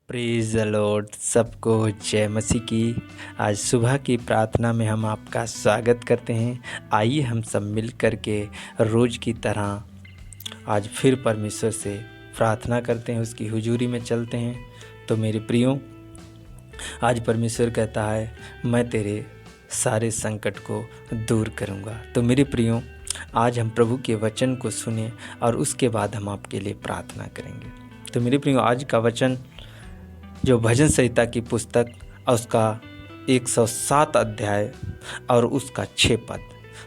Praise the Lord. सबको जय मसीह की। आज सुबह की प्रार्थना में हम आपका स्वागत करते हैं। आइए हम सब मिल कर के रोज़ की तरह आज फिर परमेश्वर से प्रार्थना करते हैं, उसकी हुजूरी में चलते हैं। तो मेरे प्रियो, आज परमेश्वर कहता है मैं तेरे सारे संकट को दूर करूंगा। तो मेरे प्रियो, आज हम प्रभु के वचन को सुने और उसके बाद हम आपके लिए प्रार्थना करेंगे। तो मेरे प्रियो, आज का वचन जो भजन संहिता की पुस्तक और उसका 107 अध्याय और उसका 6 पद,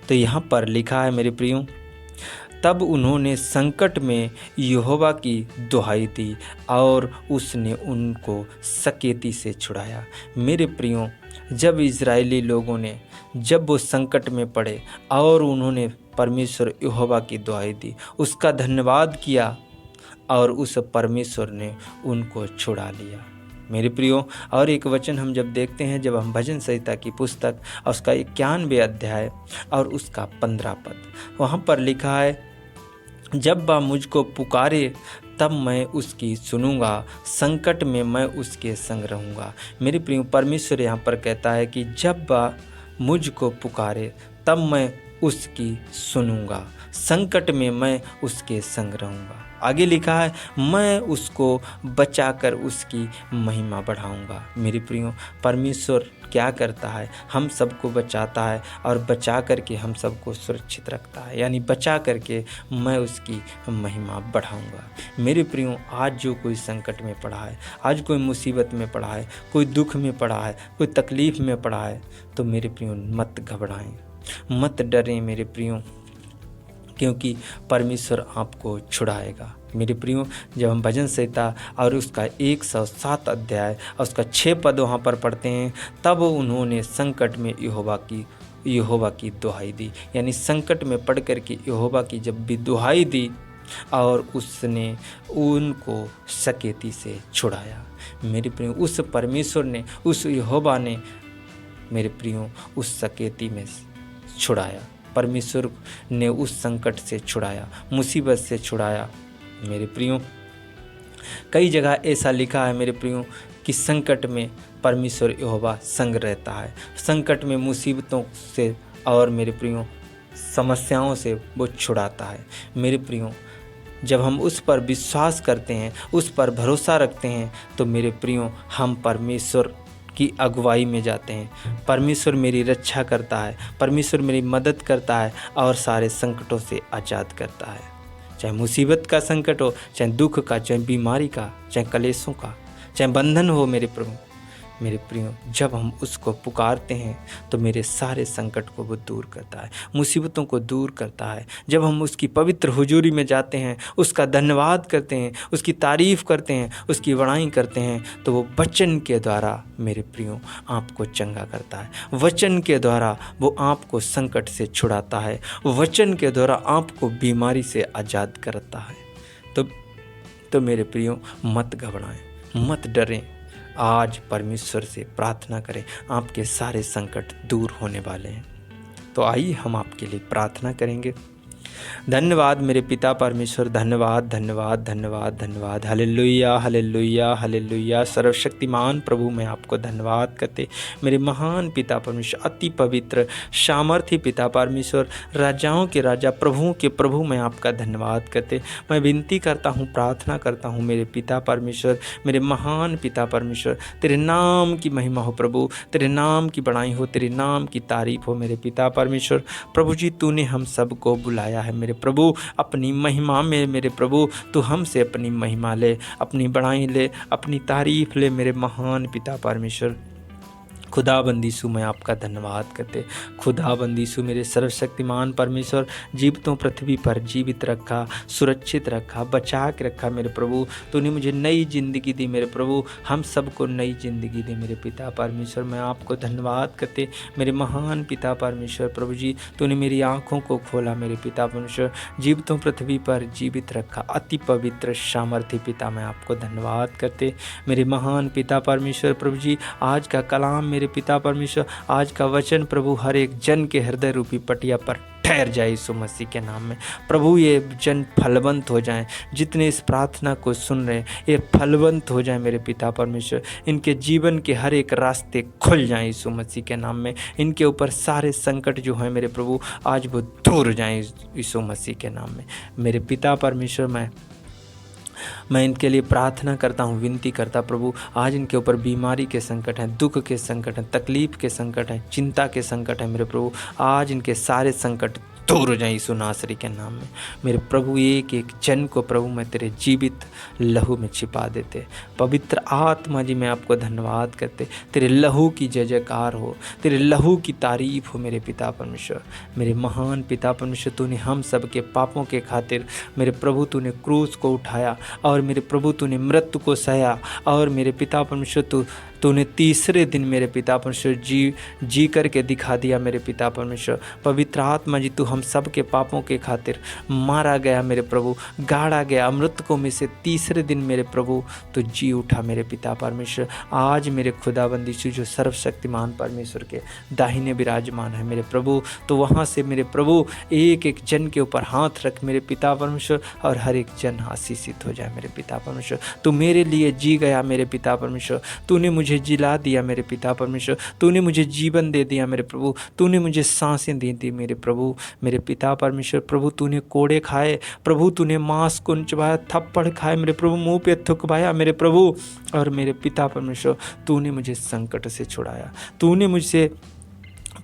तो यहाँ पर लिखा है मेरे प्रियो, तब उन्होंने संकट में यहोवा की दुहाई दी और उसने उनको सकेती से छुड़ाया। मेरे प्रियो, जब इजरायली लोगों ने जब वो संकट में पड़े और उन्होंने परमेश्वर यहोवा की दुहाई दी, उसका धन्यवाद किया और उस परमेश्वर ने उनको छुड़ा लिया। मेरे प्रियो, और एक वचन हम जब देखते हैं, जब हम भजन संहिता की पुस्तक और उसका 91 अध्याय और उसका 15 पद, वहाँ पर लिखा है, जब वह मुझको पुकारे तब मैं उसकी सुनूंगा, संकट में मैं उसके संग रहूँगा। मेरे प्रियो, परमेश्वर यहाँ पर कहता है कि जब वह मुझको पुकारे तब मैं उसकी सुनूंगा, संकट में मैं उसके संग रहूँगा। आगे लिखा है, मैं उसको बचाकर उसकी महिमा बढ़ाऊंगा। मेरे प्रियो, परमेश्वर क्या करता है, हम सबको बचाता है और बचा करके हम सबको सुरक्षित रखता है, यानी बचा करके मैं उसकी महिमा बढ़ाऊंगा। मेरे प्रियो, आज जो कोई संकट में पड़ा है, आज कोई मुसीबत में पड़ा है, कोई दुख में पड़ा है, कोई तकलीफ़ में पड़ा है, तो मेरे प्रियो मत घबराएं, मत डरें मेरे प्रियो, क्योंकि परमेश्वर आपको छुड़ाएगा। मेरे प्रियो, जब हम भजन संहिता और उसका 107 अध्याय और उसका 6 पद वहाँ पर पढ़ते हैं, तब उन्होंने संकट में यहोवा की दुहाई दी, यानी संकट में पड़ कर के यहोवा की जब भी दुहाई दी और उसने उनको सकेती से छुड़ाया। मेरे प्रियो, उस परमेश्वर ने, उस यहोवा ने मेरे प्रियो उस सकेती में छुड़ाया। परमेश्वर ने उस संकट से छुड़ाया, मुसीबत से छुड़ाया। मेरे प्रियो, कई जगह ऐसा लिखा है मेरे प्रियो कि संकट में परमेश्वर यहोवा संग रहता है, संकट में मुसीबतों से और मेरे प्रियो समस्याओं से वो छुड़ाता है। मेरे प्रियो, जब हम उस पर विश्वास करते हैं, उस पर भरोसा रखते हैं, तो मेरे प्रियो हम परमेश्वर की अगुवाई में जाते हैं। परमेश्वर मेरी रक्षा करता है, परमेश्वर मेरी मदद करता है और सारे संकटों से आज़ाद करता है। चाहे मुसीबत का संकट हो, चाहे दुख का, चाहे बीमारी का, चाहे कलेशों का, चाहे बंधन हो, मेरे प्रभु, मेरे प्रियो, जब हम उसको पुकारते हैं तो मेरे सारे संकट को वो दूर करता है, मुसीबतों को दूर करता है। जब हम उसकी पवित्र हुजूरी में जाते हैं, उसका धन्यवाद करते हैं, उसकी तारीफ़ करते हैं, उसकी बड़ाई करते हैं, तो वो वचन के द्वारा मेरे प्रियो आपको चंगा करता है, वचन के द्वारा वो आपको संकट से छुड़ाता है, वचन के द्वारा आपको बीमारी से आज़ाद करता है। तो मेरे प्रियो, मत घबराएं, मत डरें, आज परमेश्वर से प्रार्थना करें, आपके सारे संकट दूर होने वाले हैं। तो आइए हम आपके लिए प्रार्थना करेंगे। धन्यवाद मेरे पिता परमेश्वर, धन्यवाद धन्यवाद धन्यवाद धन्यवाद, हालेलुया हालेलुया हालेलुया। सर्वशक्तिमान प्रभु, मैं आपको धन्यवाद करते, मेरे महान पिता परमेश्वर, अति पवित्र सामर्थी पिता परमेश्वर, राजाओं के राजा, प्रभुओं के प्रभु, मैं आपका धन्यवाद करते। मैं विनती करता हूँ, प्रार्थना करता हूँ मेरे पिता परमेश्वर, मेरे महान पिता परमेश्वर, तेरे नाम की महिमा हो प्रभु, तेरे नाम की बड़ाई हो, तेरे नाम की तारीफ हो मेरे पिता परमेश्वर। प्रभु जी, तूने हम सबको बुलाया है मेरे प्रभु अपनी महिमा में। मेरे प्रभु, तू हमसे अपनी महिमा ले, अपनी बड़ाई ले, अपनी तारीफ ले मेरे महान पिता परमेश्वर। खुदाबंदी सु मैं आपका धन्यवाद करते, खुदाबंदी सु मेरे सर्वशक्तिमान परमेश्वर, जीवितों पृथ्वी पर जीवित रखा, सुरक्षित रखा, बचा के रखा मेरे प्रभु। तूने मुझे नई ज़िंदगी दी मेरे प्रभु, हम सबको नई ज़िंदगी दी मेरे पिता परमेश्वर। मैं आपको धन्यवाद करते मेरे महान पिता परमेश्वर। प्रभु जी, तूने मेरी आँखों को खोला मेरे पिता परमेश्वर, जीवितों पृथ्वी पर जीवित रखा, अति पवित्र सामर्थी पिता, मैं आपको धन्यवाद करते मेरे महान पिता परमेश्वर। प्रभु जी, आज का कलाम मेरे पिता परमेश्वर, आज का वचन प्रभु हर एक जन के हृदय रूपी पटिया पर ठहर जाए यीशु मसीह के नाम में। प्रभु ये जन फलवंत हो जाएं, जितने इस प्रार्थना को सुन रहे हैं ये फलवंत हो जाएं मेरे पिता परमेश्वर। इनके जीवन के हर एक रास्ते खुल जाएं यीशु मसीह के नाम में। इनके ऊपर सारे संकट जो हैं मेरे प्रभु आज वो दूर हो जाएं यीशु मसीह के नाम में। मेरे पिता परमेश्वर, मैं इनके लिए प्रार्थना करता हूँ, विनती करता प्रभु, आज इनके ऊपर बीमारी के संकट हैं, दुख के संकट हैं, तकलीफ के संकट हैं, चिंता के संकट हैं मेरे प्रभु, आज इनके सारे संकट दूर हो जाए यीशु नासरी के नाम में। मेरे प्रभु एक एक जन को प्रभु मैं तेरे जीवित लहू में छिपा देते। पवित्र आत्मा जी मैं आपको धन्यवाद करते, तेरे लहू की जय जयकार हो, तेरे लहू की तारीफ हो मेरे पिता परमेश्वर। मेरे महान पिता परमेश्वर, तूने हम सब के पापों के खातिर मेरे प्रभु तूने क्रूस को उठाया और मेरे प्रभु तूने मृत्यु को सहा और मेरे पिता परमेश्वर तूने तीसरे दिन मेरे पिता परमेश्वर जी करके दिखा दिया मेरे पिता परमेश्वर। पवित्र आत्मा जी तू हम सब के पापों के खातिर मारा गया मेरे प्रभु, गाड़ा गया मृतकों में से तीसरे दिन मेरे प्रभु तो जी उठा मेरे पिता परमेश्वर। आज मेरे खुदाबंद यीशु जो सर्वशक्तिमान परमेश्वर के दाहिने विराजमान है मेरे प्रभु, तो वहाँ से मेरे प्रभु एक एक जन के ऊपर हाथ रख मेरे पिता परमेश्वर और हर एक जन आशीषित हो जाए मेरे पिता परमेश्वर। तू मेरे लिए जी गया मेरे पिता परमेश्वर, तूने मुझे जिला दिया मेरे पिता परमेश्वर, तूने मुझे जीवन दे दिया मेरे प्रभु, तूने मुझे सांसें दे दी मेरे प्रभु मेरे पिता परमेश्वर। प्रभु तूने कोड़े खाए प्रभु, तूने मांस को चबाया, थप्पड़ खाए मेरे प्रभु, मुंह पे थुकवाया मेरे प्रभु, और मेरे पिता परमेश्वर तूने मुझे संकट से छुड़ाया, तूने मुझसे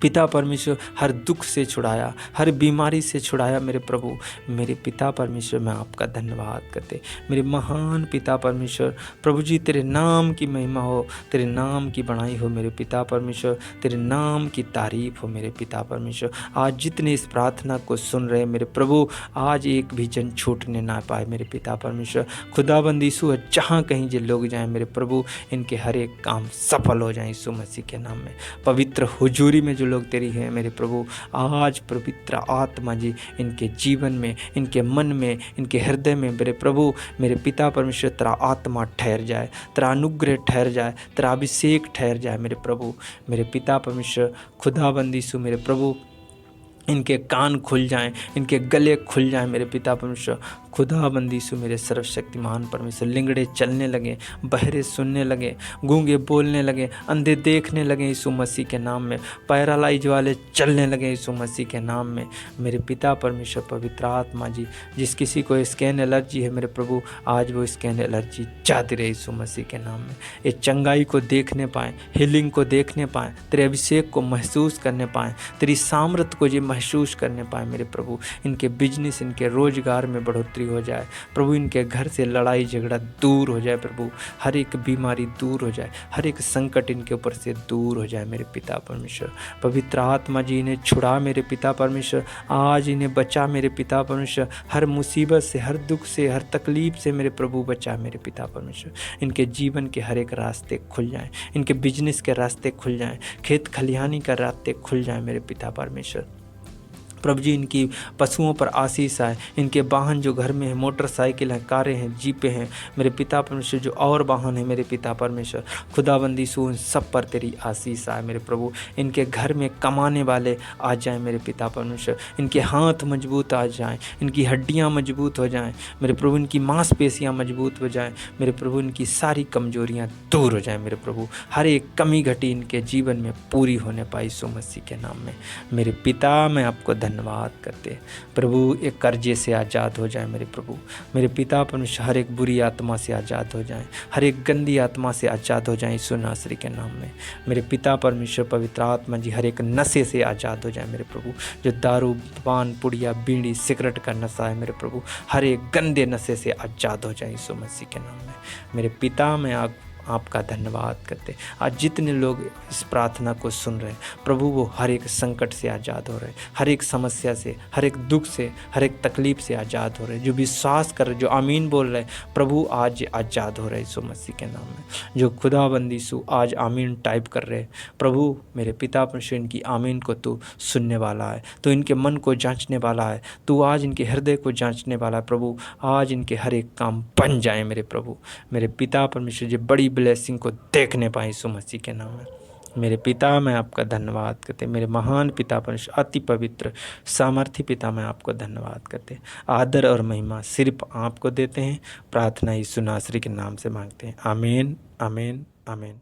पिता परमेश्वर हर दुख से छुड़ाया, हर बीमारी से छुड़ाया मेरे प्रभु। मेरे पिता परमेश्वर मैं आपका धन्यवाद करते, मेरे महान पिता परमेश्वर। प्रभु जी तेरे नाम की महिमा हो, तेरे नाम की बड़ाई हो मेरे पिता परमेश्वर, तेरे नाम की तारीफ हो मेरे पिता परमेश्वर। आज जितने इस प्रार्थना को सुन रहे मेरे प्रभु, आज एक भी जन छूटने ना पाए मेरे पिता परमेश्वर। खुदाबंद यीशु जहाँ कहीं जो लोग जाएं मेरे प्रभु, इनके हर एक काम सफल हो जाए यीशु मसीह के नाम में। पवित्र हुजूरी में जो लोग तेरी हैं मेरे प्रभु, आज पवित्र आत्मा जी इनके जीवन में, इनके मन में, इनके हृदय में मेरे प्रभु मेरे पिता परमेश्वर तेरा आत्मा ठहर जाए, तेरा अनुग्रह ठहर जाए, तेरा अभिषेक ठहर जाए मेरे प्रभु मेरे पिता परमेश्वर। खुदाबंद यीशु मेरे प्रभु इनके कान खुल जाएं, इनके गले खुल जाएं मेरे पिता परमेश्वर। खुदाबंद यीशु मेरे सर्वशक्तिमान परमेश्वर, लिंगड़े चलने लगे, बहरे सुनने लगे, गूंगे बोलने लगे, अंधे देखने लगे यीशु मसीह के नाम में, पैरालाइज वाले चलने लगे यीशु मसीह के नाम में मेरे पिता परमेश्वर। पवित्र आत्मा जी जिस किसी को स्कैन एलर्जी है मेरे प्रभु, आज वो स्कैन एलर्जी जाती रहे यीशु मसीह के नाम में। ये चंगाई को देखने पाएँ, हीलिंग को देखने पाएँ, तेरे अभिषेक को महसूस करने पाएँ, तेरी सामर्थ्य को ये महसूस करने पाए मेरे प्रभु। इनके बिजनेस, इनके रोजगार में बढ़ोतरी हो जाए प्रभु, इनके घर से लड़ाई झगड़ा दूर हो जाए प्रभु, हर एक बीमारी दूर हो जाए, हर एक संकट इनके ऊपर से दूर हो जाए मेरे पिता परमेश्वर। पवित्र आत्मा जी इन्हें छुड़ा मेरे पिता परमेश्वर, आज इन्हें बचा मेरे पिता परमेश्वर, हर मुसीबत से, हर दुख से, हर तकलीफ से मेरे प्रभु बचा मेरे पिता परमेश्वर। इनके जीवन के हर एक रास्ते खुल जाएं, इनके बिजनेस के रास्ते खुल जाएं, खेत खलिहानी का रास्ते खुल जाएं मेरे पिता परमेश्वर। प्रभु जी इनकी पशुओं पर आशीष आए, इनके वाहन जो घर में है, मोटरसाइकिल हैं, कारें हैं, जीपें हैं मेरे पिता परमेश्वर, जो और वाहन है मेरे पिता परमेश्वर, खुदाबंदी सु सब पर तेरी आशीष आए मेरे प्रभु। इनके घर में कमाने वाले आ जाएं मेरे पिता परमेश्वर, इनके हाथ मजबूत आ जाएं, इनकी हड्डियां मजबूत हो जाएं मेरे प्रभु, इनकी मांसपेशियां मजबूत हो जाएं मेरे प्रभु, इनकी सारी कमजोरियां दूर हो जाएं मेरे प्रभु, हर एक कमी घटी इनके जीवन में पूरी होने पाई यीशु मसीह के नाम में मेरे पिता। मैं आपको धन्यवाद करते प्रभु, एक कर्जे से आज़ाद हो जाए मेरे प्रभु मेरे पिता परमेश्वर, हर एक बुरी आत्मा से आज़ाद हो जाए, हर एक गंदी आत्मा से आज़ाद हो जाए यीशु नासरी के नाम में मेरे पिता परमेश्वर। पवित्र आत्मा जी हर एक नशे से आज़ाद हो जाए मेरे प्रभु, जो दारू, पान, पुड़िया, बीड़ी, सिगरेट का नशा है मेरे प्रभु, हर एक गंदे नशे से आज़ाद हो जाए यीशु मसीह के नाम में मेरे पिता। मैं आपका धन्यवाद करते। आज जितने लोग इस प्रार्थना को सुन रहे हैं प्रभु, वो हर एक संकट से आज़ाद हो रहे हैं, हर एक समस्या से, हर एक दुख से, हर एक तकलीफ से आज़ाद हो रहे हैं। जो विश्वास कर रहे, जो आमीन बोल रहे हैं प्रभु, आज आज़ाद हो रहे हैं यीशु मसीह के नाम में। जो खुदाबंद यीशु आज आमीन टाइप कर रहे हैं प्रभु मेरे पिता परमेश्वर, इनकी आमीन को तू सुनने वाला है, तो इनके मन को जांचने वाला है, तू आज इनके हृदय को जांचने वाला है प्रभु। आज इनके हर एक काम बन जाए मेरे प्रभु मेरे पिता परमेश्वर, जो बड़ी ब्लेसिंग को देखने पाए यीशु मसीह के नाम में मेरे पिता, मैं आपका धन्यवाद करते, मेरे महान पिता परमेश्वर, अति पवित्र सामर्थी पिता, मैं आपको धन्यवाद करते। आदर और महिमा सिर्फ आपको देते हैं। प्रार्थना यीशु नासरी के नाम से मांगते हैं। आमीन, आमीन, आमीन।